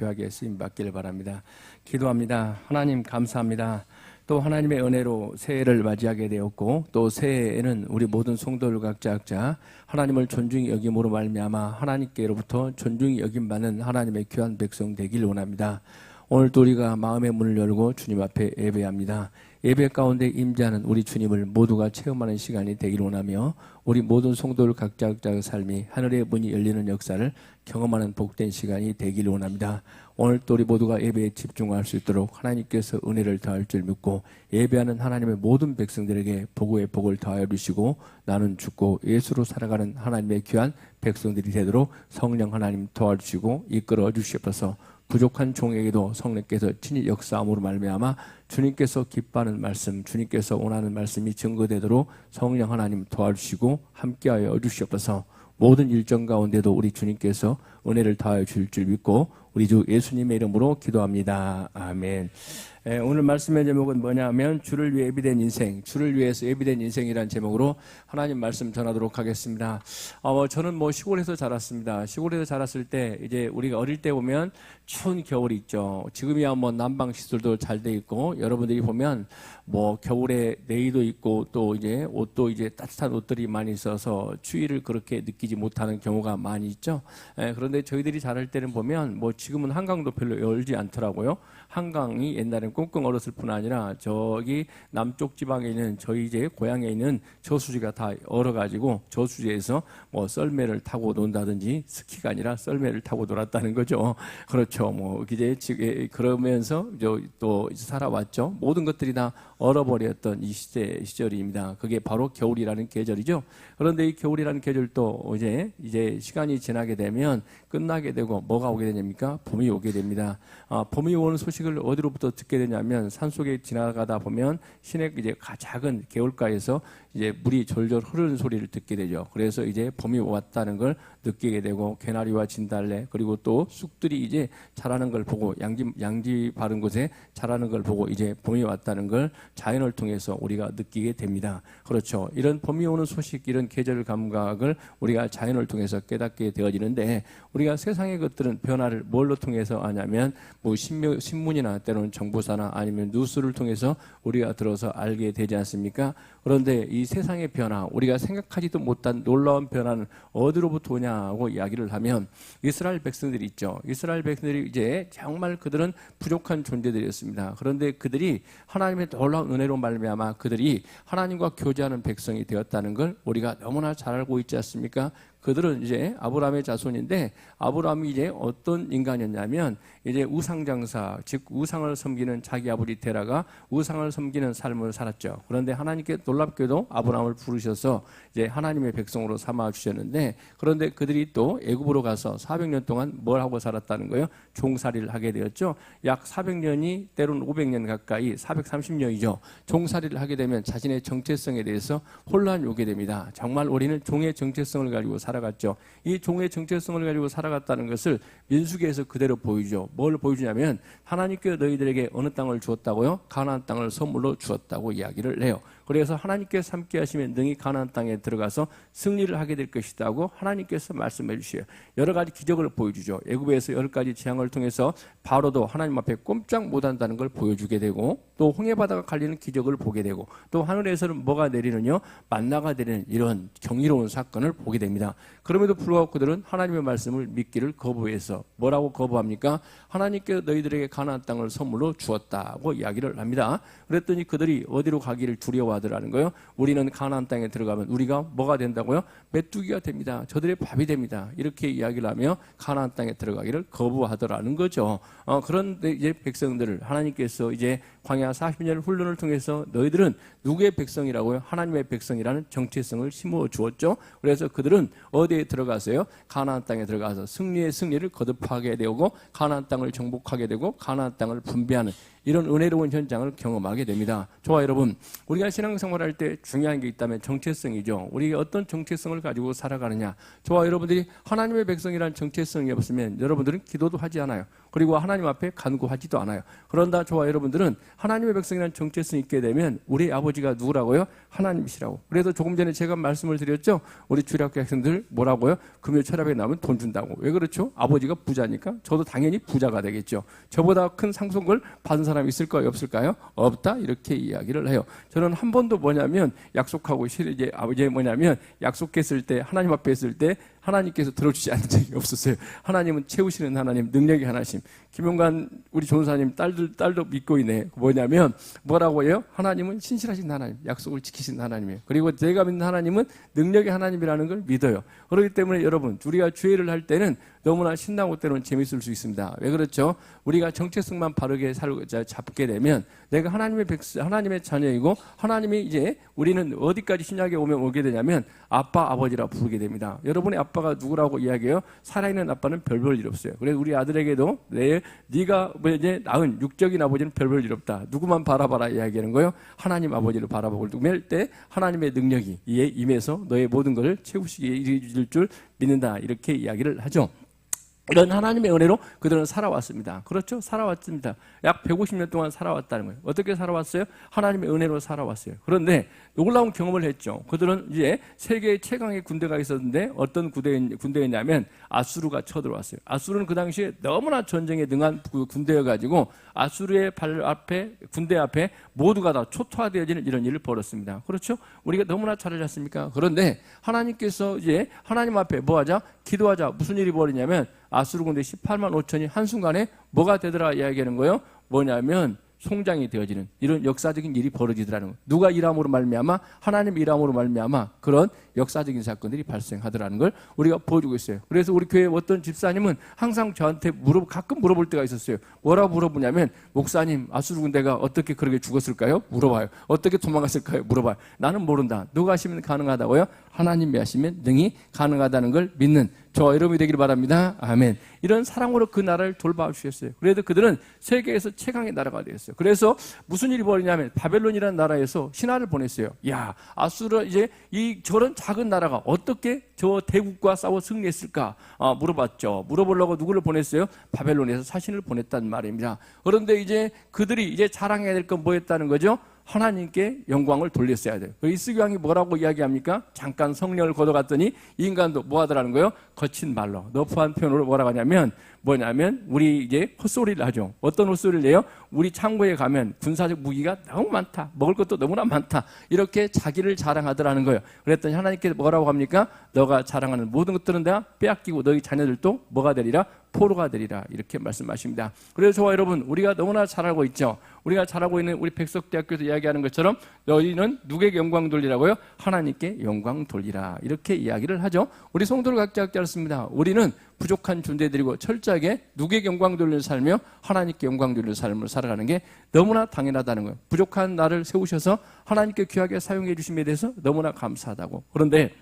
귀하게 쓰임 받기를 바랍니다. 기도합니다. 하나님 감사합니다. 또 하나님의 은혜로 새해를 맞이하게 되었고 또 새해에는 우리 모든 성도들 각자 하나님을 존중히 여김으로 말미암아 하나님께로부터 존중히 여김받는 하나님의 귀한 백성 되길 원합니다. 오늘도 우리가 마음의 문을 열고 주님 앞에 예배합니다. 예배 가운데 임재하는 우리 주님을 모두가 체험하는 시간이 되길 원하며 우리 모든 성도들 각자의 삶이 하늘의 문이 열리는 역사를 경험하는 복된 시간이 되길 원합니다. 오늘도 우리 모두가 예배에 집중할 수 있도록 하나님께서 은혜를 더할 줄 믿고 예배하는 하나님의 모든 백성들에게 복의 복을 더하여 주시고 나는 죽고 예수로 살아가는 하나님의 귀한 백성들이 되도록 성령 하나님 도와주시고 이끌어 주시옵소서. 부족한 종에게도 성령께서 친히 역사함으로 말미암아 주님께서 기뻐하는 말씀, 주님께서 원하는 말씀이 증거되도록 성령 하나님 도와주시고 함께하여 주시옵소서. 모든 일정 가운데도 우리 주님께서 은혜를 다하여 주실 줄 믿고 우리 주 예수님의 이름으로 기도합니다. 아멘. 오늘 말씀의 제목은 뭐냐면 주를 위해 예비된 인생, 주를 위해서 예비된 인생이라는 제목으로 하나님 말씀 전하도록 하겠습니다. 저는 시골에서 자랐습니다. 시골에서 자랐을 때 이제 우리가 어릴 때 보면 추운 겨울이 있죠. 지금이야 난방 시설도 잘 돼 있고 여러분들이 보면 겨울에 내의도 있고 또 이제 옷도 이제 따뜻한 옷들이 많이 있어서 추위를 그렇게 느끼지 못하는 경우가 많이 있죠. 그런데 저희들이 자랄 때는 보면 지금은 한강도 별로 열지 않더라고요. 한강이 옛날엔 꽁꽁 얼었을 뿐 아니라 저기 남쪽 지방에 있는 저희 이제 고향에 있는 저수지가 다 얼어가지고 저수지에서 썰매를 타고 논다든지 스키가 아니라 썰매를 타고 놀았다는 거죠. 그렇죠. 이제 그러면서 또 살아왔죠. 모든 것들이 다 얼어버렸던 이 시절입니다. 그게 바로 겨울이라는 계절이죠. 그런데 이 겨울이라는 계절도 이제 시간이 지나게 되면 끝나게 되고 뭐가 오게 되냐니까 봄이 오게 됩니다. 봄이 오는 소식을 어디로부터 듣게 되냐면 산속에 지나가다 보면 시내 이제 작은 개울가에서 이제 물이 졸졸 흐르는 소리를 듣게 되죠. 그래서 이제 봄이 왔다는 걸 느끼게 되고 개나리와 진달래 그리고 또 쑥들이 이제 자라는 걸 보고 양지 바른 곳에 자라는 걸 보고 이제 봄이 왔다는 걸 자연을 통해서 우리가 느끼게 됩니다. 그렇죠. 이런 봄이 오는 소식, 이런 계절 감각을 우리가 자연을 통해서 깨닫게 되어지는데 우리가 세상의 것들은 변화를 뭘로 통해서 하냐면 신문이나 때로는 정보사나 아니면 뉴스를 통해서 우리가 들어서 알게 되지 않습니까? 그런데 이 세상의 변화, 우리가 생각하지도 못한 놀라운 변화는 어디로부터 오냐고 이야기를 하면 이스라엘 백성들이 있죠. 이스라엘 백성들이 이제 정말 그들은 부족한 존재들이었습니다. 그런데 그들이 하나님의 놀라운 은혜로 말미암아 그들이 하나님과 교제하는 백성이 되었다는 걸 우리가 너무나 잘 알고 있지 않습니까? 그들은 이제 아브라함의 자손인데 아브라함이 이제 어떤 인간이었냐면 이제 우상장사, 즉 우상을 섬기는 자기 아버지 테라가 우상을 섬기는 삶을 살았죠. 그런데 하나님께 놀랍게도 아브라함을 부르셔서 이제 하나님의 백성으로 삼아 주셨는데 그런데 그들이 또 애굽으로 가서 400년 동안 뭘 하고 살았다는 거예요? 종살이를 하게 되었죠. 약 400년이 때로는 500년 가까이 430년이죠. 종살이를 하게 되면 자신의 정체성에 대해서 혼란이 오게 됩니다. 정말 우리는 종의 정체성을 가지고 살아갔죠. 이 종의 정체성을 가지고 살아갔다는 것을 민수기에서 그대로 보이죠. 뭘 보여주냐면 하나님께 너희들에게 어느 땅을 주었다고요? 가나안 땅을 선물로 주었다고 이야기를 해요. 그래서 하나님께서 함께 하시면 능히 가나안 땅에 들어가서 승리를 하게 될 것이다고 하나님께서 말씀해 주셔요. 여러 가지 기적을 보여주죠. 애굽에서 여러 가지 재앙을 통해서 바로도 하나님 앞에 꼼짝 못한다는 걸 보여주게 되고 또 홍해바다가 갈리는 기적을 보게 되고 또 하늘에서는 뭐가 내리느냐? 만나가 내리는 이런 경이로운 사건을 보게 됩니다. 그럼에도 불구하고 그들은 하나님의 말씀을 믿기를 거부해서 뭐라고 거부합니까? 하나님께 너희들에게 가나안 땅을 선물로 주었다고 이야기를 합니다. 그랬더니 그들이 어디로 가기를 두려워하더라는 거예요. 우리는 가나안 땅에 들어가면 우리가 뭐가 된다고요? 메뚜기가 됩니다. 저들의 밥이 됩니다. 이렇게 이야기를 하며 가나안 땅에 들어가기를 거부하더라는 거죠. 그런데 이제 백성들을 하나님께서 이제 광야 40년 훈련을 통해서 너희들은 누구의 백성이라고요? 하나님의 백성이라는 정체성을 심어 주었죠. 그래서 그들은 어디에 들어가서요? 가나안 땅에 들어가서 승리의 승리를 거듭하게 되고 가나안 땅을 정복하게 되고 가나안 땅을 분배하는 이런 은혜로운 현장을 경험하게 됩니다. 저와 여러분, 우리가 신앙생활할 때 중요한 게 있다면 정체성이죠. 우리가 어떤 정체성을 가지고 살아가느냐. 저와 여러분들이 하나님의 백성이라는 정체성이 없으면 여러분들은 기도도 하지 않아요. 그리고 하나님 앞에 간구하지도 않아요. 그런다 저와 여러분들은 하나님의 백성이라는 정체성이 있게 되면 우리 아버지가 누구라고요? 하나님이시라고. 그래서 조금 전에 제가 말씀을 드렸죠. 우리 주일학교 학생들 뭐라고요? 금요 철학에 나오면 돈 준다고. 왜 그렇죠? 아버지가 부자니까 저도 당연히 부자가 되겠죠. 저보다 큰 상속을 받은 사람이 있을까요? 없을까요? 없다. 이렇게 이야기를 해요. 저는 한 번도 뭐냐면 약속하고 이제 아버지 뭐냐면 약속했을 때 하나님 앞에 했을 때 하나님께서 들어주지 않은 적이 없었어요. 하나님은 채우시는 하나님, 능력의 하나님. 김용관 우리 전사님 딸도 믿고 있네. 뭐냐면 뭐라고 해요? 하나님은 신실하신 하나님, 약속을 지키신 하나님이에요. 그리고 제가 믿는 하나님은 능력의 하나님이라는 걸 믿어요. 그렇기 때문에 여러분 우리가 주의를 할 때는 너무나 신나고 때로는 재밌을 수 있습니다. 왜 그렇죠? 우리가 정체성만 바르게 잡게 되면 내가 하나님의 자녀이고 하나님이 이제 우리는 어디까지 신약에 오게 되냐면 아빠, 아버지라 부르게 됩니다. 여러분의 아빠가 누구라고 이야기해요? 살아있는 아빠는 별 볼 일 없어요. 그래서 우리 아들에게도 네가 이제 낳은 육적인 아버지는 별 볼 일 없다. 누구만 바라봐라 이야기하는 거예요. 하나님 아버지를 바라보고 mer 때 하나님의 능력이 이에 임해서 너의 모든 것을 채우시게 이룰 줄 믿는다. 이렇게 이야기를 하죠. 이런 하나님의 은혜로 그들은 살아왔습니다. 그렇죠? 살아왔습니다. 약 150년 동안 살아왔다는 거예요. 어떻게 살아왔어요? 하나님의 은혜로 살아왔어요. 그런데 놀라운 경험을 했죠. 그들은 이제 세계 최강의 군대가 있었는데 어떤 군대였냐면 아수르가 쳐들어왔어요. 아수르는 그 당시에 너무나 전쟁에 능한 군대여가지고 아수르의 군대 앞에 모두가 다 초토화되어지는 이런 일을 벌였습니다. 그렇죠? 우리가 너무나 잘 알지 않습니까? 그런데 하나님께서 이제 하나님 앞에 뭐 하자? 기도하자. 무슨 일이 벌이냐면 아수르 군대 18만 5천이 한순간에 뭐가 되더라 이야기하는 거예요. 뭐냐면 송장이 되어지는 이런 역사적인 일이 벌어지더라는 거예요. 누가 일함으로 말미암아? 하나님 일함으로 말미암아 그런 역사적인 사건들이 발생하더라는 걸 우리가 보여주고 있어요. 그래서 우리 교회 어떤 집사님은 항상 저한테 가끔 물어볼 때가 있었어요. 뭐라고 물어보냐면 목사님 아수르 군대가 어떻게 그렇게 죽었을까요? 물어봐요. 어떻게 도망갔을까요? 물어봐요. 나는 모른다. 누가 하시면 가능하다고요? 하나님이 하시면 능히 가능하다는 걸 믿는 저와 여러분이 되기를 바랍니다. 아멘. 이런 사랑으로 그 나라를 돌봐주셨어요. 그래도 그들은 세계에서 최강의 나라가 되었어요. 그래서 무슨 일이 벌이냐면 바벨론이라는 나라에서 신하를 보냈어요. 야, 아수르 이제 저런 작은 나라가 어떻게 저 대국과 싸워 승리했을까? 물어봤죠. 물어보려고 누구를 보냈어요? 바벨론에서 사신을 보냈단 말입니다. 그런데 이제 그들이 이제 자랑해야 될 건 뭐였다는 거죠? 하나님께 영광을 돌렸어야 돼요. 이스기 왕이 뭐라고 이야기합니까? 잠깐 성령을 걷어갔더니 인간도 뭐 하더라는 거예요? 거친 말로 너프한 표현으로 뭐라고 하냐면 뭐냐면 우리 이제 헛소리를 하죠. 어떤 헛소리를 내요? 우리 창고에 가면 군사적 무기가 너무 많다. 먹을 것도 너무나 많다. 이렇게 자기를 자랑하더라는 거예요. 그랬더니 하나님께서 뭐라고 합니까? 너가 자랑하는 모든 것들은 내가 빼앗기고 너희 자녀들도 뭐가 되리라? 포로가 되리라. 이렇게 말씀하십니다. 그래서 저와 여러분 우리가 너무나 잘 알고 있죠. 우리가 잘 알고 있는 우리 백석대학교에서 이야기하는 것처럼 너희는 누구에게 영광 돌리라고요? 하나님께 영광 돌리라. 이렇게 이야기를 하죠. 우리 성도를 각자 알았습니다. 우리는 부족한 존재들이고 철저하게 누구에게 영광 돌리는 삶이요? 하나님께 영광 돌리는 삶을 살아가는 게 너무나 당연하다는 거예요. 부족한 나를 세우셔서 하나님께 귀하게 사용해 주심에 대해서 너무나 감사하다고. 그런데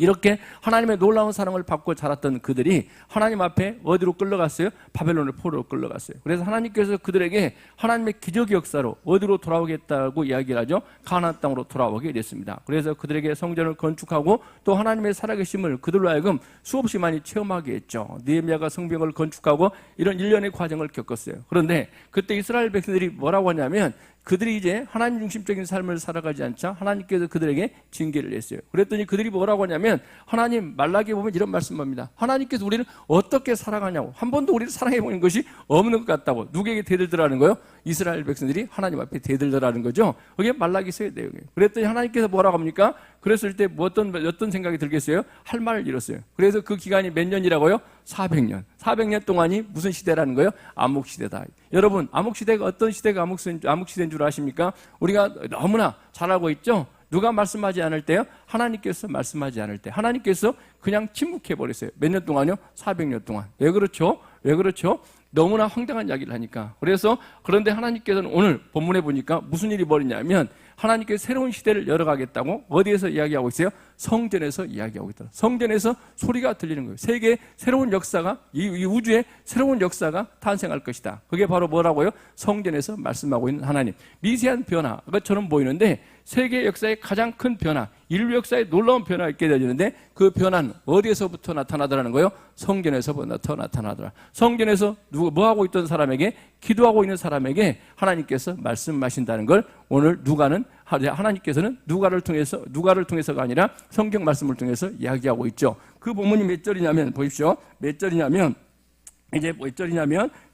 이렇게 하나님의 놀라운 사랑을 받고 자랐던 그들이 하나님 앞에 어디로 끌려갔어요? 바벨론의 포로로 끌려갔어요. 그래서 하나님께서 그들에게 하나님의 기적의 역사로 어디로 돌아오겠다고 이야기를 하죠? 가나안 땅으로 돌아오게 됐습니다. 그래서 그들에게 성전을 건축하고 또 하나님의 살아계심을 그들로 하여금 수없이 많이 체험하게 했죠. 느헤미야가 성벽을 건축하고 이런 일련의 과정을 겪었어요. 그런데 그때 이스라엘 백성들이 뭐라고 하냐면 그들이 이제 하나님 중심적인 삶을 살아가지 않자 하나님께서 그들에게 징계를 했어요. 그랬더니 그들이 뭐라고 하냐면 하나님 말라기에 보면 이런 말씀합니다. 하나님께서 우리를 어떻게 사랑하냐고 한 번도 우리를 사랑해보는 것이 없는 것 같다고 누구에게 대들더라는 거예요? 이스라엘 백성들이 하나님 앞에 대들더라는 거죠. 그게 말라기서의 내용이에요. 그랬더니 하나님께서 뭐라고 합니까? 그랬을 때 어떤 생각이 들겠어요? 할 말을 잃었어요. 그래서 그 기간이 몇 년이라고요? 400년. 400년 동안이 무슨 시대라는 거예요? 암흑시대다. 여러분 암흑시대가 어떤 시대가 암흑시대인 줄 아십니까? 우리가 너무나 잘 알고 있죠? 누가 말씀하지 않을 때요? 하나님께서 말씀하지 않을 때 하나님께서 그냥 침묵해버렸어요. 몇 년 동안요? 400년 동안. 왜 그렇죠? 왜 그렇죠? 너무나 황당한 이야기를 하니까. 그런데 하나님께서는 오늘 본문에 보니까 무슨 일이 벌이냐면 하나님께 새로운 시대를 열어가겠다고 어디에서 이야기하고 있어요? 성전에서 이야기하고 있다. 성전에서 소리가 들리는 거예요. 세계의 새로운 역사가, 이 우주의 새로운 역사가 탄생할 것이다. 그게 바로 뭐라고요? 성전에서 말씀하고 있는 하나님. 미세한 변화처럼 보이는데 세계 역사의 가장 큰 변화, 인류 역사의 놀라운 변화가 있게 되어지는데 그 변화는 어디에서부터 나타나더라는 거예요? 성전에서부터 나타나더라. 성전에서 뭐 하고 있던 사람에게, 기도하고 있는 사람에게 하나님께서 말씀하신다는 걸 오늘 하나님께서는 누가를 통해서가 아니라 성경 말씀을 통해서 이야기하고 있죠. 그 본문이 몇 절이냐면 보십시오. 몇 절이냐면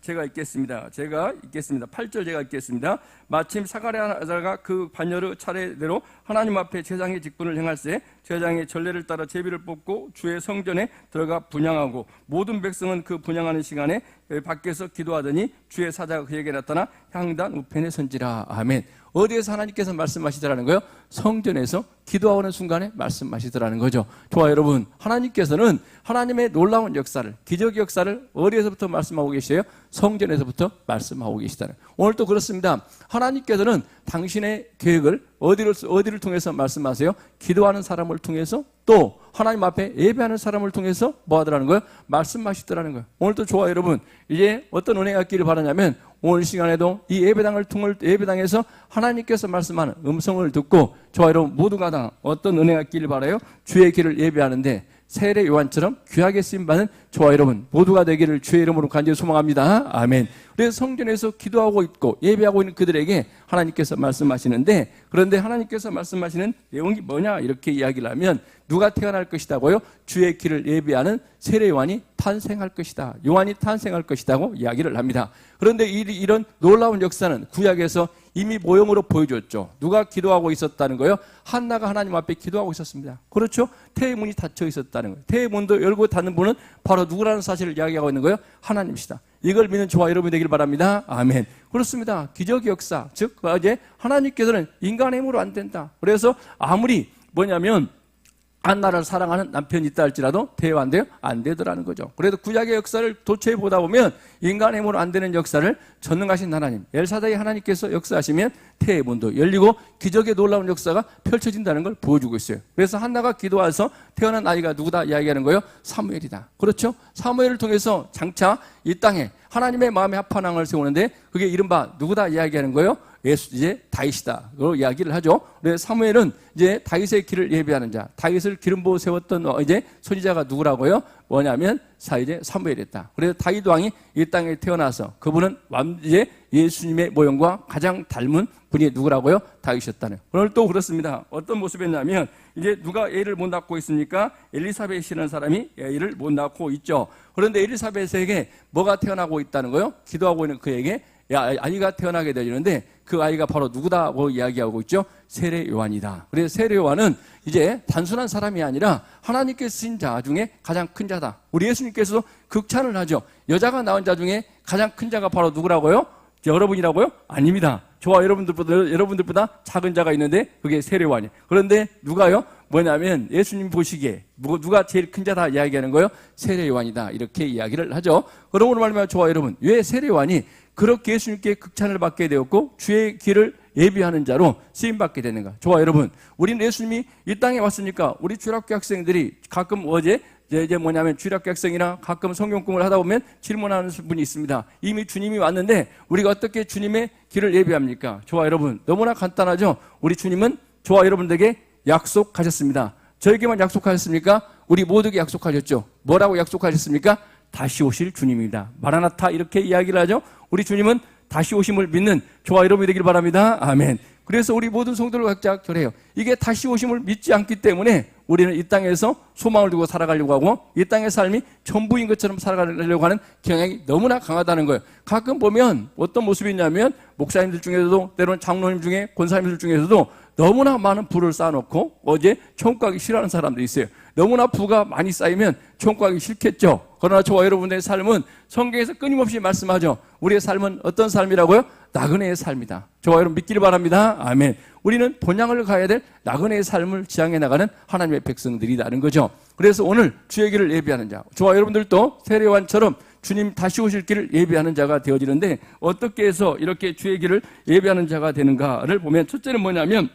제가 읽겠습니다. 8절 제가 읽겠습니다. 마침 사가랴가 그 반열의 차례대로 하나님 앞에 제장의 직분을 행할세 제장의 전례를 따라 제비를 뽑고 주의 성전에 들어가 분향하고 모든 백성은 그 분향하는 시간에 밖에서 기도하더니 주의 사자가 그에게 나타나 향단 우편에 선지라. 아멘. 어디에서 하나님께서 말씀하시더라는 거예요? 성전에서 기도하는 순간에 말씀하시더라는 거죠. 좋아요, 여러분. 하나님께서는 하나님의 놀라운 역사를, 기적의 역사를 어디에서부터 말씀하고 계세요? 성전에서부터 말씀하고 계시다는. 오늘 또 그렇습니다. 하나님께서는 당신의 계획을 어디를 통해서 말씀하세요? 기도하는 사람을 통해서, 또 하나님 앞에 예배하는 사람을 통해서 뭐 하더라는 거예요? 말씀하시더라는 거예요. 오늘 또 좋아요, 여러분. 이제 어떤 은혜가 있기를 바라냐면 오늘 시간에도 이 예배당에서 하나님께서 말씀하는 음성을 듣고 저와 여러분 모두가 다 어떤 은혜가 있기를 바라요? 주의 길을 예배하는데 세례 요한처럼 귀하게 쓰임받는 저와 여러분 모두가 되기를 주의 이름으로 간절히 소망합니다. 아멘. 그래서 성전에서 기도하고 있고 예배하고 있는 그들에게 하나님께서 말씀하시는데, 그런데 하나님께서 말씀하시는 내용이 뭐냐 이렇게 이야기를 하면 누가 태어날 것이다고요? 주의 길을 예배하는 세례 요한이 탄생할 것이다. 요한이 탄생할 것이다고 이야기를 합니다. 그런데 이런 놀라운 역사는 구약에서 이미 모형으로 보여줬죠. 누가 기도하고 있었다는 거예요? 한나가 하나님 앞에 기도하고 있었습니다. 그렇죠? 태의 문이 닫혀 있었다는 거예요. 태의 문도 열고 닫는 분은 바로 누구라는 사실을 이야기하고 있는 거예요? 하나님이시다. 이걸 믿는 저와 여러분이 되길 바랍니다. 아멘. 그렇습니다. 기적의 역사, 즉 이제 하나님께서는 인간의 힘으로 안 된다. 그래서 아무리 뭐냐면 한나를 사랑하는 남편이 있다 할지라도 돼요, 안 돼요? 안 되더라는 거죠. 그래도 구약의 역사를 도처에 보다 보면 인간의 힘으로 안 되는 역사를 전능하신 하나님, 엘사다의 하나님께서 역사하시면 태의 문도 열리고 기적의 놀라운 역사가 펼쳐진다는 걸 보여주고 있어요. 그래서 한나가 기도해서 태어난 아이가 누구다 이야기하는 거예요? 사무엘이다. 그렇죠? 사무엘을 통해서 장차 이 땅에 하나님의 마음의 합한 왕을 세우는데 그게 이른바 누구다 이야기하는 거예요? 이제 다윗이다. 그 이야기를 하죠. 그래서 사무엘은 이제 다윗의 길을 예배하는 자, 다윗을 기름 부어 세웠던 이제 선지자가 누구라고요? 뭐냐면 이제 사무엘이었다. 그래서 다윗 왕이 이 땅에 태어나서 그분은 이제 예수님의 모형과 가장 닮은 분이 누구라고요? 다윗이었다는. 오늘 또 그렇습니다. 어떤 모습이었냐면 이제 누가 애를 못 낳고 있으니까 엘리사벳이라는 사람이 애를 못 낳고 있죠. 그런데 엘리사벳에게 뭐가 태어나고 있다는 거예요? 기도하고 있는 그에게 아이가 태어나게 되는데 그 아이가 바로 누구다고 이야기하고 있죠? 세례 요한이다. 그래서 세례 요한은 이제 단순한 사람이 아니라 하나님께 쓰신 자 중에 가장 큰 자다. 우리 예수님께서도 극찬을 하죠. 여자가 낳은 자 중에 가장 큰 자가 바로 누구라고요? 여러분이라고요? 아닙니다. 저와 여러분들보다 작은 자가 있는데 그게 세례 요한이에요. 그런데 누가요? 뭐냐면 예수님 보시기에 누가 제일 큰 자다 이야기하는 거예요? 세례 요한이다. 이렇게 이야기를 하죠. 그러므로 말하면 저와 여러분, 왜 세례 요한이 그렇게 예수님께 극찬을 받게 되었고 주의 길을 예비하는 자로 쓰임받게 되는가? 저와 여러분, 우리는 예수님이 이 땅에 왔으니까 우리 주일학교 학생들이 가끔 이제 뭐냐면 주일학교 학생이나 가끔 성경공부를 하다 보면 질문하는 분이 있습니다. 이미 주님이 왔는데 우리가 어떻게 주님의 길을 예비합니까? 저와 여러분, 너무나 간단하죠. 우리 주님은 저와 여러분들에게 약속하셨습니다. 저에게만 약속하셨습니까? 우리 모두에게 약속하셨죠. 뭐라고 약속하셨습니까? 다시 오실 주님입니다. 마라나타 이렇게 이야기를 하죠. 우리 주님은 다시 오심을 믿는 저와 여러분이 되길 바랍니다. 아멘. 그래서 우리 모든 성도들 각자 결해요. 이게 다시 오심을 믿지 않기 때문에 우리는 이 땅에서 소망을 두고 살아가려고 하고 이 땅의 삶이 전부인 것처럼 살아가려고 하는 경향이 너무나 강하다는 거예요. 가끔 보면 어떤 모습이 있냐면 목사님들 중에서도 때로는 장로님 중에 권사님들 중에서도 너무나 많은 부를 쌓아놓고 천국 가기 싫어하는 사람도 있어요. 너무나 부가 많이 쌓이면 천국 가기 싫겠죠. 그러나 저와 여러분들의 삶은 성경에서 끊임없이 말씀하죠. 우리의 삶은 어떤 삶이라고요? 나그네의 삶이다. 저와 여러분 믿기를 바랍니다. 아멘. 우리는 본향을 가야 될 나그네의 삶을 지향해 나가는 하나님의 백성들이라는 거죠. 그래서 오늘 주의 길을 예비하는 자, 저와 여러분들도 세례 요한처럼 주님 다시 오실 길을 예비하는 자가 되어지는데, 어떻게 해서 이렇게 주의 길을 예비하는 자가 되는가를 보면, 첫째는 뭐냐면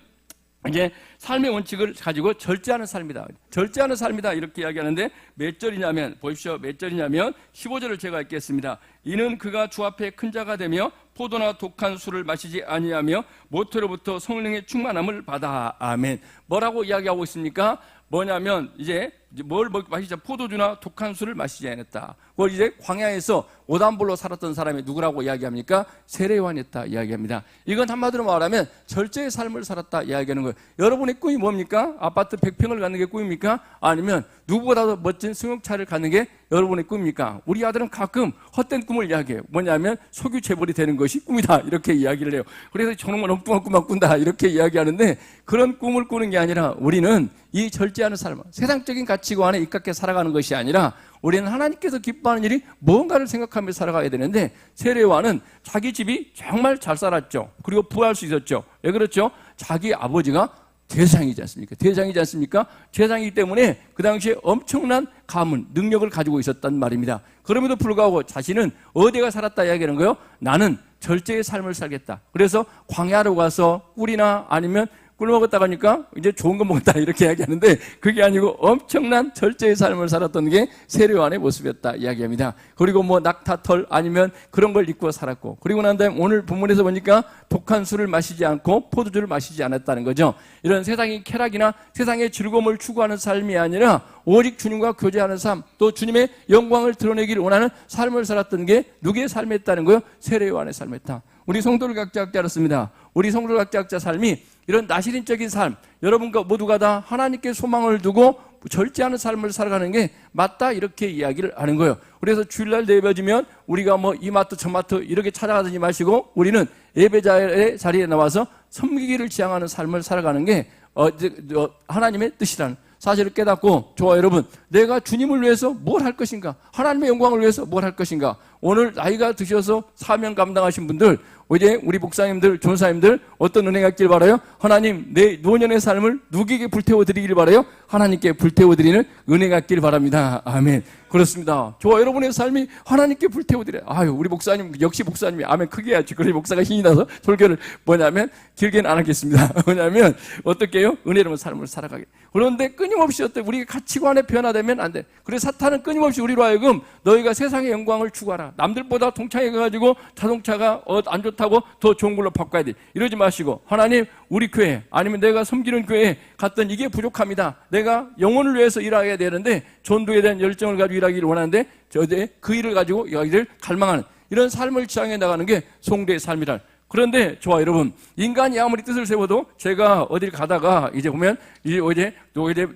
이제 삶의 원칙을 가지고 절제하는 삶이다. 절제하는 삶이다. 이렇게 이야기하는데 몇 절이냐면, 보십시오. 몇 절이냐면 15절을 제가 읽겠습니다. 이는 그가 주 앞에 큰 자가 되며 포도나 독한 술을 마시지 아니하며 모태로부터 성령의 충만함을 받아. 아멘. 뭐라고 이야기하고 있습니까? 뭐냐면 이제 뭘 마시자, 포도주나 독한 술을 마시지 않았다. 그걸 이제 광야에서 오단불로 살았던 사람이 누구라고 이야기합니까? 세례요한이었다 이야기합니다. 이건 한마디로 말하면 절제의 삶을 살았다 이야기하는 거예요. 여러분의 꿈이 뭡니까? 아파트 100평을 갖는 게 꿈입니까? 아니면 누구보다도 멋진 승용차를 갖는 게 여러분의 꿈입니까? 우리 아들은 가끔 헛된 꿈을 이야기해요. 뭐냐면 석유 재벌이 되는 것이 꿈이다 이렇게 이야기를 해요. 그래서 저놈은 엉뚱한 꿈만 꾼다 이렇게 이야기하는데, 그런 꿈을 꾸는 게 아니라 우리는 이 절제하는 삶, 세상적인 가치관에 입각해 살아가는 것이 아니라 우리는 하나님께서 기뻐하는 일이 무언가를 생각하며 살아가야 되는데, 세례요한은 자기 집이 정말 잘 살았죠. 그리고 부할 수 있었죠. 왜 그렇죠? 자기 아버지가 대장이지 않습니까? 대장이지 않습니까? 대장이기 때문에 그 당시에 엄청난 가문, 능력을 가지고 있었단 말입니다. 그럼에도 불구하고 자신은 어디가 살았다 이야기하는 거예요? 나는 절제의 삶을 살겠다. 그래서 광야로 가서 꿀이나 아니면 꿀 먹었다가 하니까 이제 좋은 거 먹었다 이렇게 이야기하는데, 그게 아니고 엄청난 절제의 삶을 살았던 게 세례요한의 모습이었다 이야기합니다. 그리고 뭐 낙타털 아니면 그런 걸 입고 살았고, 그리고 난 다음에 오늘 본문에서 보니까 독한 술을 마시지 않고 포도주를 마시지 않았다는 거죠. 이런 세상의 쾌락이나 세상의 즐거움을 추구하는 삶이 아니라 오직 주님과 교제하는 삶, 또 주님의 영광을 드러내기를 원하는 삶을 살았던 게 누구의 삶이었다는 거예요? 세례요한의 삶이었다. 우리 성도를 각자 알았습니다. 우리 성도를 각자 삶이 이런 나시린적인 삶, 여러분과 모두가 다 하나님께 소망을 두고 절제하는 삶을 살아가는 게 맞다 이렇게 이야기를 하는 거예요. 그래서 주일날 예배지면 우리가 뭐 이마트 저마트 이렇게 찾아가지 마시고 우리는 예배자의 자리에 나와서 섬기기를 지향하는 삶을 살아가는 게 하나님의 뜻이라는 사실을 깨닫고, 저와 여러분, 내가 주님을 위해서 뭘 할 것인가, 하나님의 영광을 위해서 뭘 할 것인가. 오늘 나이가 드셔서 사명 감당하신 분들, 이제 우리 목사님들, 전사님들 어떤 은혜가 있길 바라요? 하나님, 내 노년의 삶을 누구에게 불태워 드리길 바라요? 하나님께 불태워 드리는 은혜가 있길 바랍니다. 아멘. 그렇습니다. 저와 여러분의 삶이 하나님께 불태워 드려요. 아유, 우리 목사님 역시 목사님이 아멘 크게 해야지. 그래 목사가 힘이 나서 설교를 뭐냐면 길게는 안 하겠습니다. 뭐냐면 어떻게 해요? 은혜로운 삶을 살아가게. 그런데 끊임없이 우리 가치관에 변화되면 안 돼. 그래서 사탄은 끊임없이 우리로 하여금 너희가 세상의 영광을 추구하라. 남들보다 동창회 가가지고 자동차가 안 좋다고 더 좋은 걸로 바꿔야 돼. 이러지 마시고, 하나님, 우리 교회 아니면 내가 섬기는 교회에 갔던 이게 부족합니다. 내가 영혼을 위해서 일하게 되는데 전도에 대한 열정을 가지고 일하기를 원하는데 그 일을 가지고 여기를 갈망하는 이런 삶을 지향해 나가는 게 성도의 삶이라. 그런데 저와 여러분, 인간이 아무리 뜻을 세워도, 제가 어딜 가다가 이제 보면 어제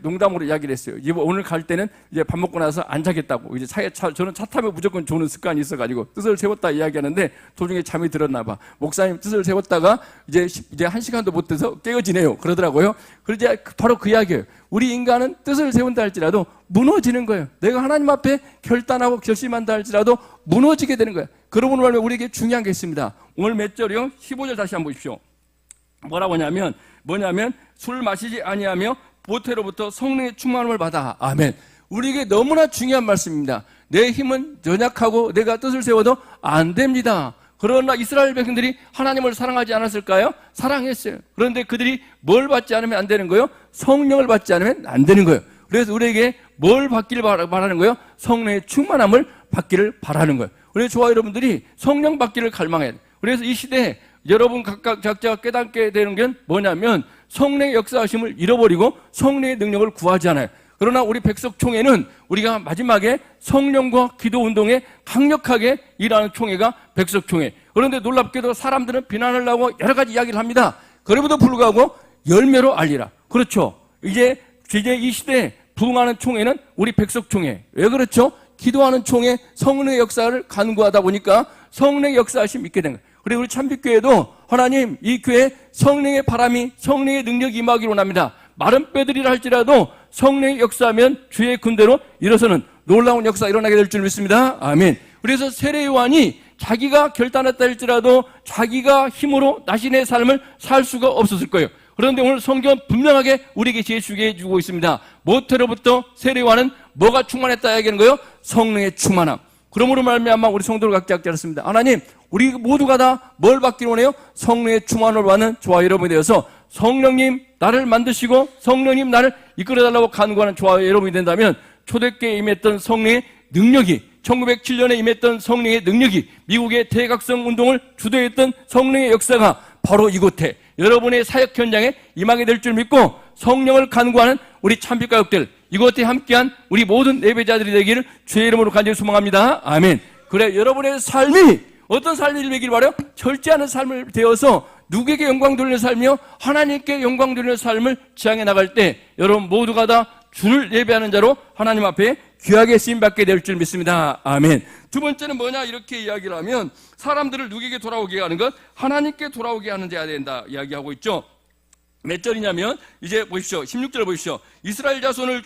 농담으로 이야기를 했어요. 오늘 갈 때는 이제 밥 먹고 나서 안 자겠다고. 이제 저는 차 타면 무조건 조는 습관이 있어가지고 뜻을 세웠다 이야기하는데 도중에 잠이 들었나 봐. 목사님 뜻을 세웠다가 이제 1시간도 못 돼서 깨어지네요. 그러더라고요. 그러자 바로 그 이야기예요. 우리 인간은 뜻을 세운다 할지라도 무너지는 거예요. 내가 하나님 앞에 결단하고 결심한다 할지라도 무너지게 되는 거예요. 그러고 말면 우리에게 중요한 게 있습니다. 오늘 몇 절이요? 15절 다시 한번 보십시오. 뭐라고 하냐면, 술 마시지 아니하며 모태로부터 성령의 충만함을 받아. 아멘. 우리에게 너무나 중요한 말씀입니다. 내 힘은 연약하고 내가 뜻을 세워도 안 됩니다. 그러나 이스라엘 백성들이 하나님을 사랑하지 않았을까요? 사랑했어요. 그런데 그들이 뭘 받지 않으면 안 되는 거예요? 성령을 받지 않으면 안 되는 거예요. 그래서 우리에게 뭘 받기를 바라는 거예요? 성령의 충만함을 받기를 바라는 거예요. 그래서 저와 여러분들이 성령 받기를 갈망해야 돼요. 그래서 이 시대에 여러분 각자가 깨닫게 되는 게 뭐냐면, 성령의 역사하심을 잃어버리고 성령의 능력을 구하지 않아요. 그러나 우리 백석총회는 우리가 마지막에 성령과 기도 운동에 강력하게 일하는 총회가 백석총회. 그런데 놀랍게도 사람들은 비난을 하고 여러 가지 이야기를 합니다. 그럼에도 불구하고 열매로 알리라. 그렇죠. 이제 이 시대에 부흥하는 총회는 우리 백석총회. 왜 그렇죠? 기도하는 총회, 성령의 역사를 간구하다 보니까 성령의 역사하심 믿게 된 거예요. 그리고 우리 참빛교회도 하나님, 이 교회 성령의 바람이, 성령의 능력이 임하기를 원합니다. 마른 뼈들이라 할지라도 성령의 역사하면 주의 군대로 일어서는 놀라운 역사 일어나게 될 줄 믿습니다. 아멘. 그래서 세례요한이 자기가 결단했다 할지라도 자기가 힘으로 나신의 삶을 살 수가 없었을 거예요. 그런데 오늘 성경은 분명하게 우리에게 제시해 주고 있습니다. 모태로부터 세례요한은 뭐가 충만했다 얘기하는 거예요? 성령의 충만함. 그러므로 말미암아 우리 성도를 각자 그렇습니다. 하나님, 우리 모두가 다 뭘 받기를 원해요? 성령의 충만을 받는 저와 여러분이 되어서 성령님 나를 만드시고 성령님 나를 이끌어달라고 간구하는 저와 여러분이 된다면 초대교회에 임했던 성령의 능력이, 1907년에 임했던 성령의 능력이, 미국의 대각성 운동을 주도했던 성령의 역사가 바로 이곳에 여러분의 사역 현장에 임하게 될 줄 믿고 성령을 간구하는 우리 참빛가족들, 이곳에 함께한 우리 모든 예배자들이 되기를 주의 이름으로 간절히 소망합니다. 아멘. 그래, 여러분의 삶이 어떤 삶이 되기를 바라요? 절제하는 삶을 되어서 누구에게 영광 돌리는 삶이요? 하나님께 영광 돌리는 삶을 지향해 나갈 때 여러분 모두가 다 주를 예배하는 자로 하나님 앞에 귀하게 쓰임받게 될 줄 믿습니다. 아멘. 두 번째는 뭐냐? 이렇게 이야기를 하면 사람들을 누구에게 돌아오게 하는 것? 하나님께 돌아오게 하는 자야 된다 이야기하고 있죠. 몇 절이냐면 이제 보십시오. 16절 보십시오. 이스라엘 자손을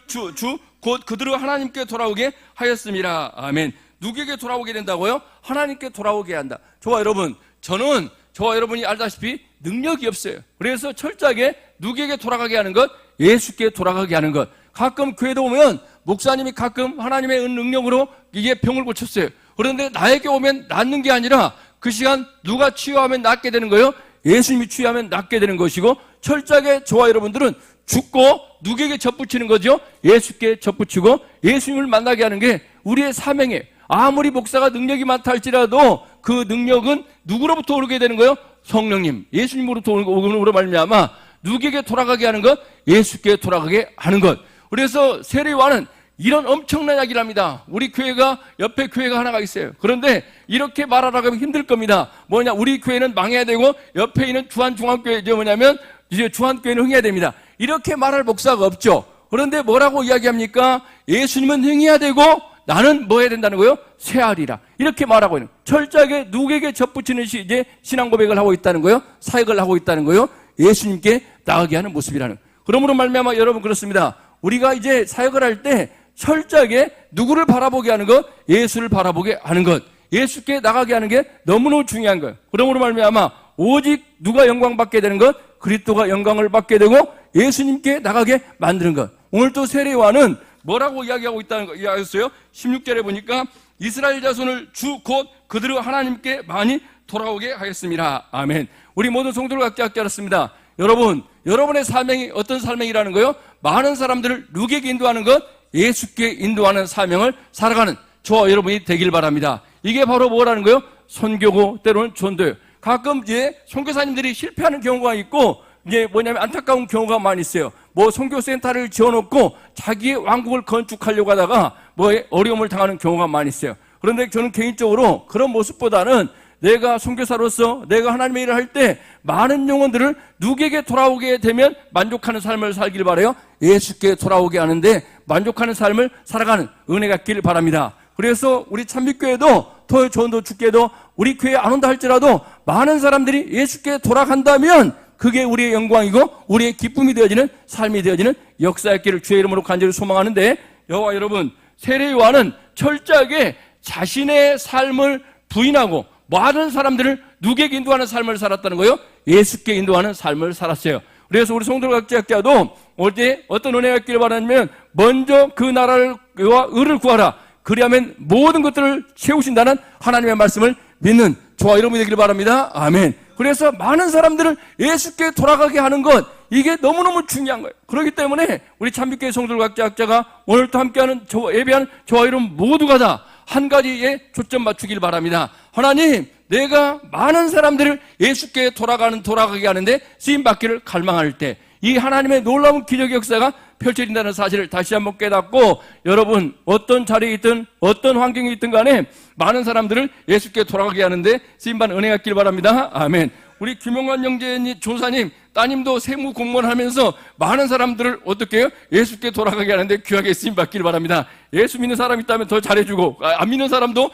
곧 그들을 하나님께 돌아오게 하였습니다. 아멘. 누구에게 돌아오게 된다고요? 하나님께 돌아오게 한다. 저와 여러분, 저는 저와 여러분이 알다시피 능력이 없어요. 그래서 철저하게 누구에게 돌아가게 하는 것? 예수께 돌아가게 하는 것. 가끔 교회도 오면 목사님이 가끔 하나님의 능력으로 이게 병을 고쳤어요. 그런데 나에게 오면 낫는 게 아니라 그 시간 누가 치유하면 낫게 되는 거예요? 예수님이 치유하면 낫게 되는 것이고, 철저하게 저와 여러분들은 죽고 누구에게 접붙이는 거죠? 예수께 접붙이고 예수님을 만나게 하는 게 우리의 사명이에요. 아무리 목사가 능력이 많다 할지라도 그 능력은 누구로부터 오르게 되는 거예요? 성령님, 예수님으로부터 오므로 말미암아 누구에게 돌아가게 하는 것? 예수께 돌아가게 하는 것. 그래서 세례요한은 이런 엄청난 이야기를 합니다. 우리 교회가 옆에 교회가 하나가 있어요. 그런데 이렇게 말하라고 하면 힘들 겁니다. 뭐냐? 우리 교회는 망해야 되고 옆에 있는 주한중앙교회죠. 뭐냐면 이제 주한교회는 흥해야 됩니다. 이렇게 말할 목사가 없죠. 그런데 뭐라고 이야기합니까? 예수님은 흥해야 되고 나는 뭐 해야 된다는 거예요? 쇠하리라. 이렇게 말하고 있는, 철저하게 누구에게 접붙이는 이제 신앙 고백을 하고 있다는 거예요. 사역을 하고 있다는 거예요. 예수님께 나가게 하는 모습이라는. 그러므로 말미암아 여러분 그렇습니다. 우리가 이제 사역을 할 때 철저하게 누구를 바라보게 하는 것? 예수를 바라보게 하는 것. 예수께 나가게 하는 게 너무너무 중요한 거예요. 그러므로 말미암아 오직 누가 영광 받게 되는 것? 그리스도가 영광을 받게 되고 예수님께 나가게 만드는 것. 오늘 또 세례요한은 뭐라고 이야기하고 있다는 거 이야기했어요? 16절에 보니까 이스라엘 자손을 곧 그들을 하나님께 많이 돌아오게 하겠습니다. 아멘. 우리 모든 성도를 각자 알았습니다. 여러분, 여러분의 사명이 어떤 사명이라는 거요? 많은 사람들을 누구에게 인도하는 것? 예수께 인도하는 사명을 살아가는 저와 여러분이 되길 바랍니다. 이게 바로 뭐라는 거요? 선교고 때로는 전도예요. 가끔 이제 선교사님들이 실패하는 경우가 있고, 이제 뭐냐면 안타까운 경우가 많이 있어요. 뭐 선교센터를 지어놓고 자기의 왕국을 건축하려고 하다가 뭐 어려움을 당하는 경우가 많이 있어요. 그런데 저는 개인적으로 그런 모습보다는 내가 선교사로서 내가 하나님의 일을 할 때 많은 영혼들을 누구에게 돌아오게 되면 만족하는 삶을 살길 바라요. 예수께 돌아오게 하는데 만족하는 삶을 살아가는 은혜가 있기를 바랍니다. 그래서 우리 참빛교회도 더 전도 죽게도 우리 교회에 안 온다 할지라도 많은 사람들이 예수께 돌아간다면 그게 우리의 영광이고 우리의 기쁨이 되어지는 삶이 되어지는 역사였기를 주의 이름으로 간절히 소망하는데, 여호와 여러분, 세례요한은 철저하게 자신의 삶을 부인하고 많은 사람들을 누구에게 인도하는 삶을 살았다는 거예요? 예수께 인도하는 삶을 살았어요. 그래서 우리 성도 각자도 어제 어떤 은혜가 있기를 바라면 먼저 그 나라와 의를 구하라. 그리하면 모든 것들을 채우신다는 하나님의 말씀을 믿는 저와 여러분이 되기를 바랍니다. 아멘. 그래서 많은 사람들을 예수께 돌아가게 하는 것, 이게 너무너무 중요한 거예요. 그렇기 때문에 우리 참빛교회 성도 각자가 오늘 또 함께하는 예배하는 저와 여러분 모두가 다 한 가지에 초점 맞추길 바랍니다. 하나님, 내가 많은 사람들을 예수께 돌아가게 하는데 쓰임받기를 갈망할 때 이 하나님의 놀라운 기적의 역사가 펼쳐진다는 사실을 다시 한번 깨닫고, 여러분 어떤 자리에 있든 어떤 환경에 있든 간에 많은 사람들을 예수께 돌아가게 하는데 쓰임받는 은혜가 있길 바랍니다. 아멘. 우리 김용관 형제님, 조사님, 따님도 세무 공무원 하면서 많은 사람들을 어떻게 해요? 예수께 돌아가게 하는데 귀하게 쓰임받길 바랍니다. 예수 믿는 사람 있다면 더 잘해주고, 안 믿는 사람도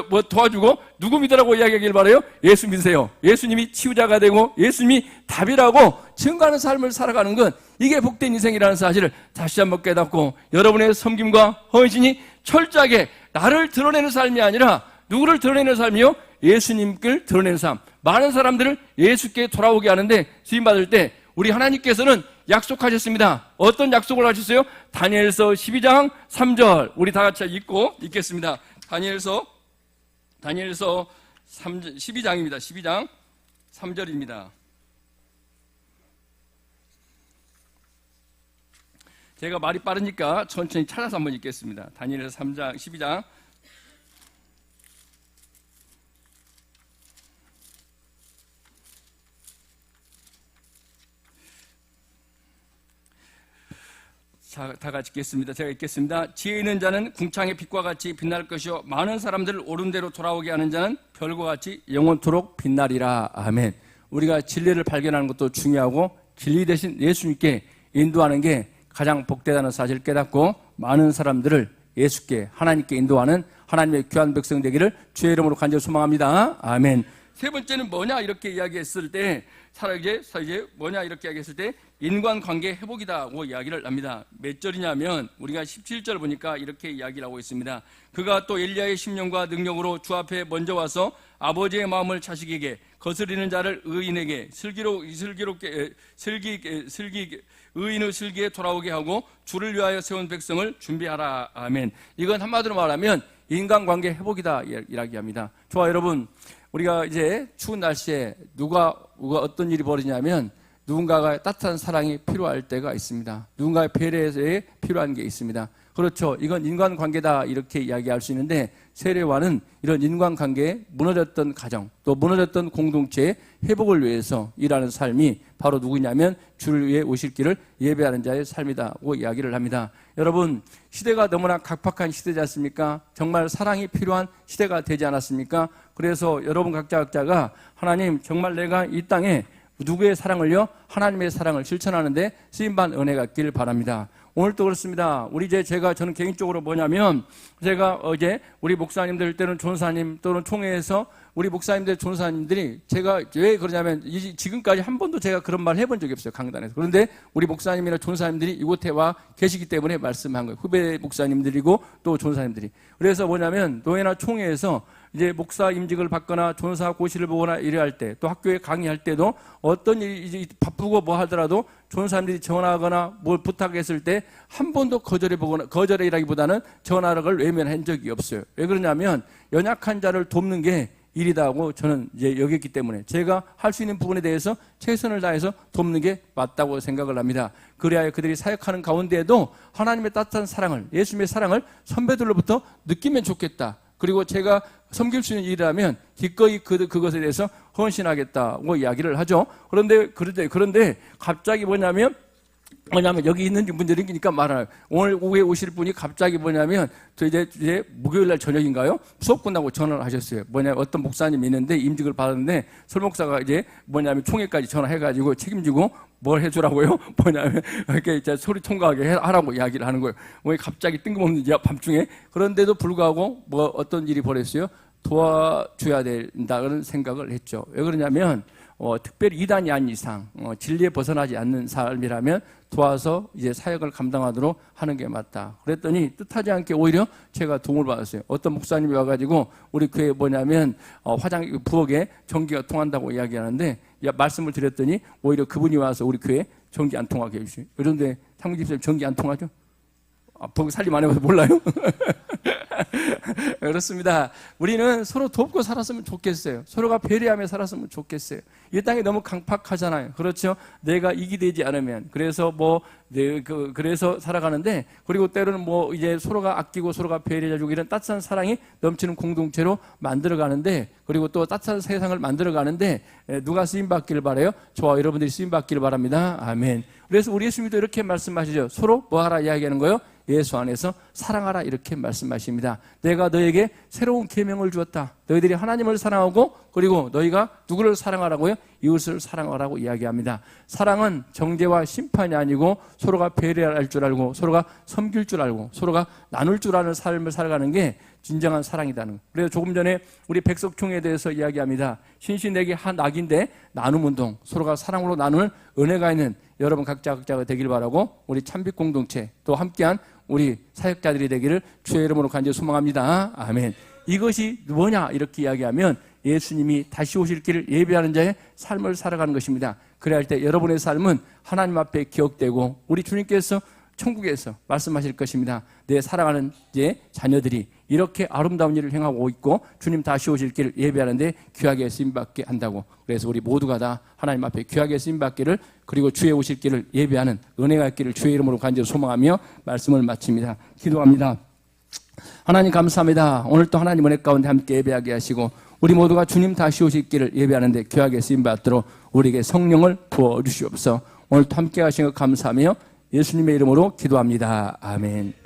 뭐 도와주고, 누구 믿으라고 이야기하길 바라요? 예수 믿으세요. 예수님이 치유자가 되고 예수님이 답이라고 증거하는 삶을 살아가는 건 이게 복된 인생이라는 사실을 다시 한번 깨닫고, 여러분의 섬김과 헌신이 철저하게 나를 드러내는 삶이 아니라 누구를 드러내는 삶이요? 예수님을 드러내는 삶. 많은 사람들을 예수께 돌아오게 하는데 쓰임받을 때 우리 하나님께서는 약속하셨습니다. 어떤 약속을 하셨어요? 다니엘서 12장 3절 우리 다 같이 읽고 읽겠습니다. 다니엘서 다니엘서 12장입니다. 12장 3절입니다. 제가 말이 빠르니까 천천히 찾아서 한번 읽겠습니다. 다니엘서 3장 12장 자, 다 같이 읽겠습니다. 제가 읽겠습니다. 지혜 있는 자는 궁창의 빛과 같이 빛날 것이요 많은 사람들을 옳은 대로 돌아오게 하는 자는 별과 같이 영원토록 빛나리라. 아멘. 우리가 진리를 발견하는 것도 중요하고 진리 대신 예수님께 인도하는 게 가장 복되다는 사실을 깨닫고 많은 사람들을 예수께 하나님께 인도하는 하나님의 귀한 백성 되기를 주의 이름으로 간절히 소망합니다. 아멘. 세 번째는 뭐냐 이렇게 이야기했을 때 이제 뭐냐 이렇게 이야기했을 때 인간관계 회복이다고 이야기를 합니다. 몇 절이냐면 우리가 17절 보니까 이렇게 이야기를 하고 있습니다. 그가 또 엘리야의 심령과 능력으로 주 앞에 먼저 와서 아버지의 마음을 자식에게 거스리는 자를 의인에게 의인의 슬기에 돌아오게 하고 주를 위하여 세운 백성을 준비하라. 아멘. 이건 한마디로 말하면 인간관계 회복이다 이야기합니다. 좋아 여러분, 우리가 이제 추운 날씨에 누가 어떤 일이 벌어지냐면 누군가가 따뜻한 사랑이 필요할 때가 있습니다. 누군가의 배려에 필요한 게 있습니다. 그렇죠. 이건 인간관계다 이렇게 이야기할 수 있는데 세례와는 이런 인간관계에 무너졌던 가정 또 무너졌던 공동체의 회복을 위해서 일하는 삶이 바로 누구냐면 주를 위해 오실 길을 예배하는 자의 삶이다고 이야기를 합니다. 여러분, 시대가 너무나 각박한 시대지 않습니까? 정말 사랑이 필요한 시대가 되지 않았습니까? 그래서 여러분 각자가 하나님 정말 내가 이 땅에 누구의 사랑을요? 하나님의 사랑을 실천하는데 쓰임받은 은혜가 있기를 바랍니다. 오늘도 그렇습니다. 저는 개인적으로 뭐냐면 제가 어제 우리 목사님들 때는 전사님 또는 총회에서 우리 목사님들 전사님들이 제가 왜 그러냐면 지금까지 한 번도 제가 그런 말 해본 적이 없어요. 강단에서. 그런데 우리 목사님이나 전사님들이 이곳에 와 계시기 때문에 말씀한 거예요. 후배 목사님들이고 또 전사님들이. 그래서 뭐냐면 노회나 총회에서 이제 목사 임직을 받거나 전사 고시를 보거나 일할 때 또 학교에 강의할 때도 어떤 일이 바쁘고 뭐 하더라도 전사님들이 전화하거나 뭘 부탁했을 때 한 번도 거절이라기보다는 전화를 외면한 적이 없어요. 왜 그러냐면 연약한 자를 돕는 게 일이다고 저는 이제 여겼기 때문에 제가 할 수 있는 부분에 대해서 최선을 다해서 돕는 게 맞다고 생각을 합니다. 그래야 그들이 사역하는 가운데에도 하나님의 따뜻한 사랑을, 예수님의 사랑을 선배들로부터 느끼면 좋겠다. 그리고 제가 섬길 수 있는 일이라면 기꺼이 그것에 대해서 헌신하겠다고 이야기를 하죠. 그런데 갑자기 뭐냐면 여기 있는 분들이니까 말하요. 오늘 오후에 오실 분이 갑자기 뭐냐면 이제 목요일날 저녁인가요? 수업 끝나고 전화를 하셨어요. 어떤 목사님이 있는데 임직을 받았는데 설 목사가 이제 총회까지 전화해가지고 책임지고 뭘 해주라고요? 이렇게 이제 소리 통과하게 하라고 이야기를 하는 거예요. 왜 갑자기 뜬금없는 밤중에. 그런데도 불구하고 어떤 일이 벌어졌어요? 도와줘야 된다는 생각을 했죠. 왜 그러냐면 특별히 이단이 아닌 이상 진리에 벗어나지 않는 삶이라면 도와서 이제 사역을 감당하도록 하는 게 맞다. 그랬더니 뜻하지 않게 오히려 제가 도움을 받았어요. 어떤 목사님이 와가지고 우리 교회 부엌에 전기가 통한다고 이야기하는데 말씀을 드렸더니 오히려 그분이 와서 우리 교회 전기 안 통하게 해주세요. 그런데 탕무집사님 전기 안 통하죠? 부엌 살림 안 해봐서 몰라요? 그렇습니다. 우리는 서로 돕고 살았으면 좋겠어요. 서로가 배려하며 살았으면 좋겠어요. 이 땅이 너무 강팍하잖아요. 그렇죠? 내가 이기되지 않으면. 그래서 그래서 살아가는데, 그리고 때로는 이제 서로가 아끼고 서로가 배려해주고 이런 따뜻한 사랑이 넘치는 공동체로 만들어가는데, 그리고 또 따뜻한 세상을 만들어가는데, 누가 쓰임받기를 바라요? 저와 여러분들이 쓰임받기를 바랍니다. 아멘. 그래서 우리 예수님도 이렇게 말씀하시죠. 서로 뭐 하라 이야기하는 거예요? 예수 안에서 사랑하라 이렇게 말씀하십니다. 내가 너에게 새로운 계명을 주었다. 너희들이 하나님을 사랑하고 그리고 너희가 누구를 사랑하라고요? 이웃을 사랑하라고 이야기합니다. 사랑은 정죄와 심판이 아니고 서로가 배려할 줄 알고 서로가 섬길 줄 알고 서로가 나눌 줄 아는 삶을 살아가는 게 진정한 사랑이다는. 그래서 조금 전에 우리 백석총회에 대해서 이야기합니다. 신신내기 한 낙인데 나눔 운동, 서로가 사랑으로 나눌 은혜가 있는 여러분 각자가 되길 바라고 우리 참빛 공동체 또 함께한 우리 사역자들이 되기를 주의 이름으로 간절히 소망합니다. 아멘. 이것이 뭐냐 이렇게 이야기하면 예수님이 다시 오실 길을 예배하는 자의 삶을 살아가는 것입니다. 그래야 할 때 여러분의 삶은 하나님 앞에 기억되고 우리 주님께서 천국에서 말씀하실 것입니다. 내 사랑하는 이제 자녀들이 이렇게 아름다운 일을 행하고 있고 주님 다시 오실 길을 예배하는데 귀하게 쓰임받게 한다고. 그래서 우리 모두가 다 하나님 앞에 귀하게 쓰임받기를, 그리고 주의 오실 길을 예배하는 은혜가 있기를 주의 이름으로 간절히 소망하며 말씀을 마칩니다. 기도합니다. 하나님 감사합니다. 오늘 또 하나님 은혜 가운데 함께 예배하게 하시고 우리 모두가 주님 다시 오실 길을 예배하는데 귀하게 쓰임받도록 우리에게 성령을 부어주시옵소서. 오늘 또 함께 하신 것 감사하며 예수님의 이름으로 기도합니다. 아멘.